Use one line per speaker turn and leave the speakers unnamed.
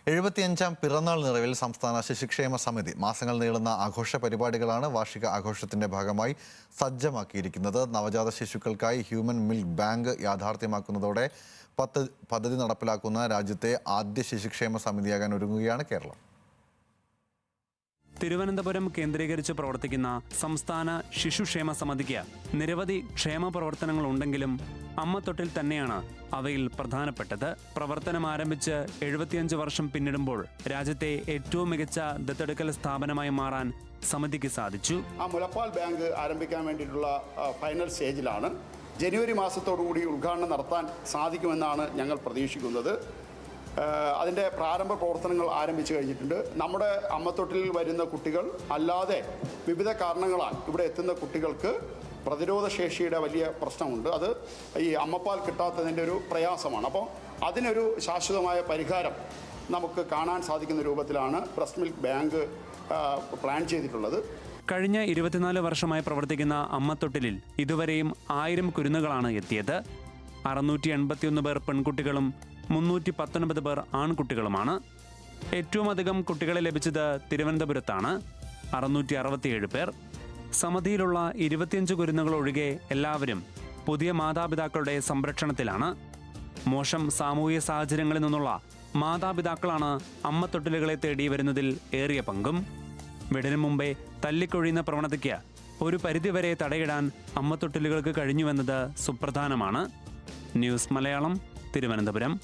75ാം പിറന്നാൾ നിറവിൽ സംസ്ഥാന ശിശുക്ഷേമ സമിതി മാസങ്ങൾ നീളുന്ന ആഘോഷ പരിപാടികളാണ് വാർഷിക ആഘോഷത്തിന്റെ ഭാഗമായി സജ്ജമാക്കിയിരിക്കുന്നത്. നവജാത ശിശുക്കൾക്കായി ഹ്യൂമൻ മിൽക്ക് ബാങ്ക് യാഥാർത്ഥ്യമാക്കുന്നതോടെ പദ്ധതി നടപ്പിലാക്കുന്ന രാജ്യത്തെ ആദ്യ ശിശുക്ഷേമ സമിതിയാകാൻ ഒരുങ്ങുകയാണ് കേരളം.
തിരുവനന്തപുരം കേന്ദ്രീകരിച്ച് പ്രവർത്തിക്കുന്ന സംസ്ഥാന ശിശുക്ഷേമ സമിതിക്ക് നിരവധി ക്ഷേമ പ്രവർത്തനങ്ങൾ ഉണ്ടെങ്കിലും അമ്മത്തൊട്ടിൽ തന്നെയാണ് അവയിൽ പ്രധാനപ്പെട്ടത്. പ്രവർത്തനം ആരംഭിച്ച് 75 വർഷം പിന്നിടുമ്പോൾ രാജ്യത്തെ ഏറ്റവും മികച്ച ദത്തെടുക്കൽ സ്ഥാപനമായി മാറാൻ സമിതിക്ക് സാധിച്ചു.
മുലപ്പാൽ ബാങ്ക് ആരംഭിക്കാൻ വേണ്ടിയിട്ടുള്ള ഫൈനൽ സ്റ്റേജിലാണ്. ജനുവരി മാസത്തോടുകൂടി ഉദ്ഘാടനം നടത്താൻ സാധിക്കുമെന്നാണ് ഞങ്ങൾ പ്രതീക്ഷിക്കുന്നത്. അതിൻ്റെ പ്രാരംഭ പ്രവർത്തനങ്ങൾ ആരംഭിച്ചു കഴിഞ്ഞിട്ടുണ്ട്. നമ്മുടെ അമ്മത്തൊട്ടിലിൽ വരുന്ന കുട്ടികൾ അല്ലാതെ വിവിധ കാരണങ്ങളാൽ ഇവിടെ എത്തുന്ന കുട്ടികൾക്ക് പ്രതിരോധ ശേഷിയുടെ വലിയ പ്രശ്നമുണ്ട്. അത് ഈ അമ്മപ്പാൽ കിട്ടാത്തതിൻ്റെ ഒരു പ്രയാസമാണ്. അപ്പോൾ അതിനൊരു ശാശ്വതമായ പരിഹാരം നമുക്ക് കാണാൻ സാധിക്കുന്ന രൂപത്തിലാണ് ബ്രസ്റ്റ് മിൽക്ക് ബാങ്ക് പ്ലാൻ ചെയ്തിട്ടുള്ളത്.
കഴിഞ്ഞ 24 വർഷമായി പ്രവർത്തിക്കുന്ന അമ്മത്തൊട്ടിലിൽ ഇതുവരെയും 1000 കുരുന്നുകളാണ് എത്തിയത്. 681 പേർ പെൺകുട്ടികളും 319 പേർ ആൺകുട്ടികളുമാണ്. ഏറ്റവും അധികം കുട്ടികളെ ലഭിച്ചത് തിരുവനന്തപുരത്താണ്, 667 പേർ. സമിതിയിലുള്ള 25 കുരുന്നുകൾ ഒഴികെ എല്ലാവരും പുതിയ മാതാപിതാക്കളുടെ സംരക്ഷണത്തിലാണ്. മോശം സാമൂഹിക സാഹചര്യങ്ങളിൽ നിന്നുള്ള മാതാപിതാക്കളാണ് അമ്മത്തൊട്ടിലുകളെ തേടി വരുന്നതിൽ ഏറിയ പങ്കും. വീടിനു മുമ്പേ തല്ലിക്കൊഴിയുന്ന പ്രവണതയ്ക്ക് ഒരു പരിധിവരെ തടയിടാൻ അമ്മത്തൊട്ടിലുകൾക്ക് കഴിഞ്ഞുവെന്നത് സുപ്രധാനമാണ്. ന്യൂസ് മലയാളം, തിരുവനന്തപുരം.